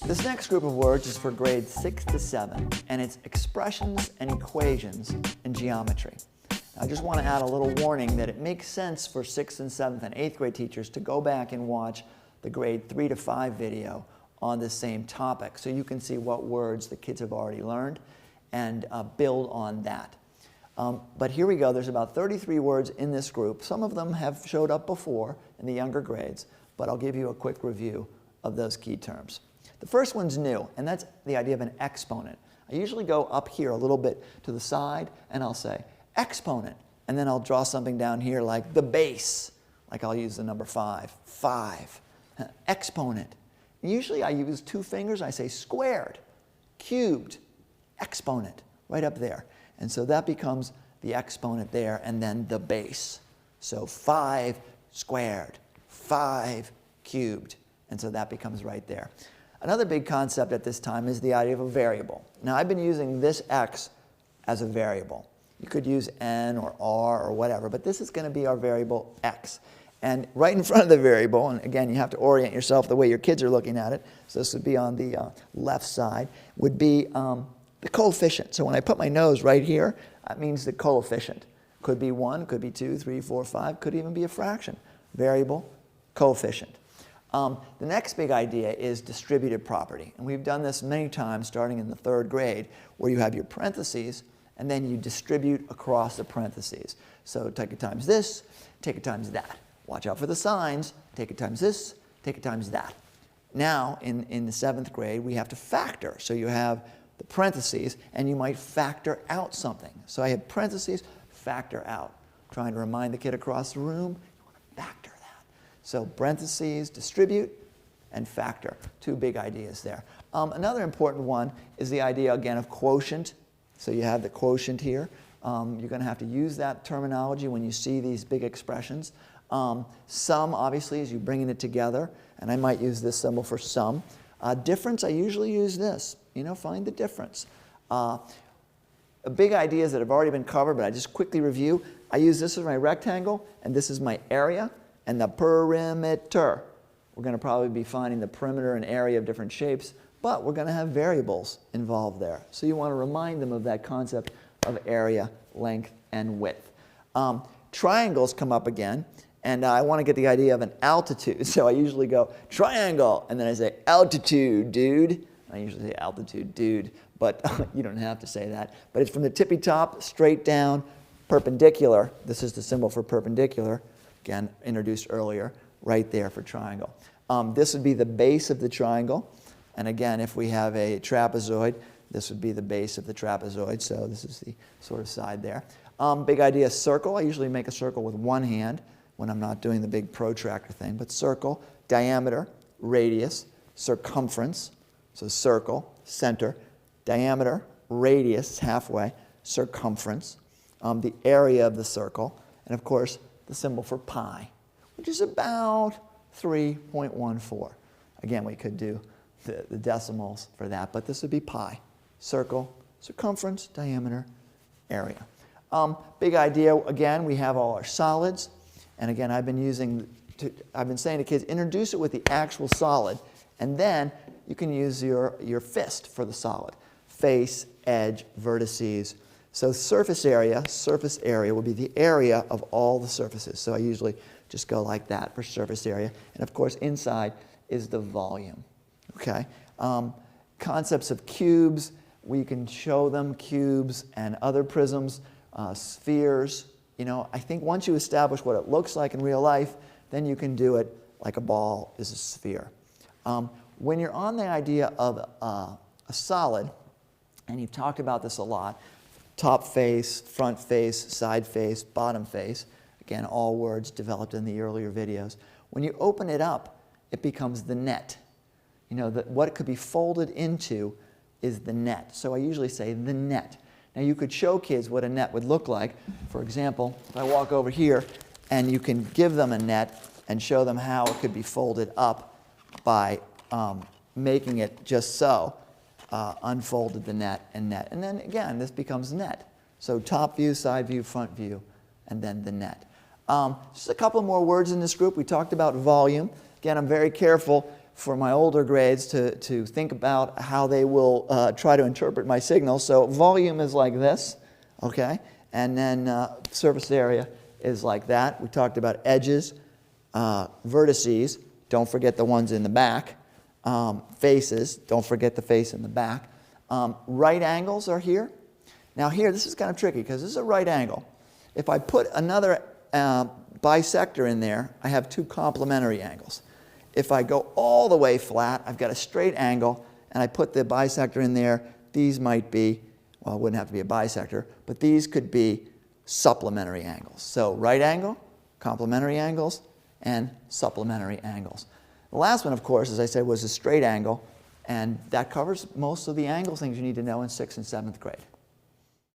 This next group of words is for grades 6 to 7, and it's expressions and equations in geometry. I just want to add a little warning that it makes sense for 6th and 7th and 8th grade teachers to go back and watch the grade 3 to 5 video on the same topic so you can see what words the kids have already learned and build on that. But here we go. There's about 33 words in this group. Some of them have showed up before in the younger grades, but I'll give you a quick review of those key terms. The first one's new, and that's the idea of an exponent. I usually go up here a little bit to the side, and I'll say exponent, and then I'll draw something down here like the base, like I'll use the number 5, 5. Exponent. Usually I use 2 fingers, I say squared, cubed, exponent, right up there. And so that becomes the exponent there, and then the base. So 5 squared, 5 cubed, and so that becomes right there. Another big concept at this time is the idea of a variable. Now I've been using this x as a variable. You could use n or r or whatever, but this is going to be our variable x. And right in front of the variable, and again you have to orient yourself the way your kids are looking at it, so this would be on the left side, would be the coefficient. So when I put my nose right here, that means the coefficient. Could be 1, could be 2, 3, 4, 5, could even be a fraction. Variable, coefficient. The next big idea is distributive property. And we've done this many times starting in the 3rd grade where you have your parentheses and then you distribute across the parentheses. So take it times this, take it times that. Watch out for the signs. Take it times this, take it times that. Now in the 7th grade we have to factor. So you have the parentheses and you might factor out something. So I have parentheses, factor out. Trying to remind the kid across the room, you want to factor that. So parentheses, distribute, and factor. 2 big ideas there. Another important one is the idea, again, of quotient. So you have the quotient here. You're going to have to use that terminology when you see these big expressions. Sum, obviously, is you bringing it together, and I might use this symbol for sum. Difference, I usually use this. You know, find the difference. Big ideas that have already been covered, but I just quickly review. I use this as my rectangle, and this is my area, and the perimeter. We're going to probably be finding the perimeter and area of different shapes, but we're going to have variables involved there. So you want to remind them of that concept of area, length, and width. Triangles come up again, and I want to get the idea of an altitude. So I usually go triangle, and then I say altitude, dude. I usually say altitude, dude, but you don't have to say that. But it's from the tippy top straight down, perpendicular. This is the symbol for perpendicular, again, introduced earlier, right there for triangle. This would be the base of the triangle. And again, if we have a trapezoid, this would be the base of the trapezoid. So this is the sort of side there. Big idea, circle. I usually make a circle with one hand when I'm not doing the big protractor thing. But circle, diameter, radius, circumference. So circle, center, diameter, radius, halfway, circumference, the area of the circle, and of course the symbol for pi, which is about 3.14. Again, we could do the decimals for that, but this would be pi. Circle, circumference, diameter, area. Big idea, again, we have all our solids, and again, I've been saying to kids, introduce it with the actual solid, and then you can use your fist for the solid. Face, edge, vertices. So surface area will be the area of all the surfaces. So I usually just go like that for surface area. And of course, inside is the volume. Okay? Concepts of cubes, we can show them cubes and other prisms, spheres. You know, I think once you establish what it looks like in real life, then you can do it like a ball is a sphere. When you're on the idea of a solid, and you've talked about this a lot, top face, front face, side face, bottom face, again, all words developed in the earlier videos. When you open it up, it becomes the net. You know, what it could be folded into is the net. So I usually say the net. Now you could show kids what a net would look like. For example, if I walk over here and you can give them a net and show them how it could be folded up by making it just so, unfolded the net. And then again, this becomes net. So top view, side view, front view, and then the net. Just a couple more words in this group. We talked about volume. Again, I'm very careful for my older grades to think about how they will try to interpret my signals. So volume is like this, okay? And then surface area is like that. We talked about edges, vertices, don't forget the ones in the back, faces, don't forget the face in the back. Right angles are here. Now here, this is kind of tricky because this is a right angle. If I put another bisector in there, I have two complementary angles. If I go all the way flat, I've got a straight angle, and I put the bisector in there, these might be, well, it wouldn't have to be a bisector, but these could be supplementary angles. So right angle, complementary angles, and supplementary angles. The last one, of course, as I said, was a straight angle, and that covers most of the angle things you need to know in 6th and 7th grade.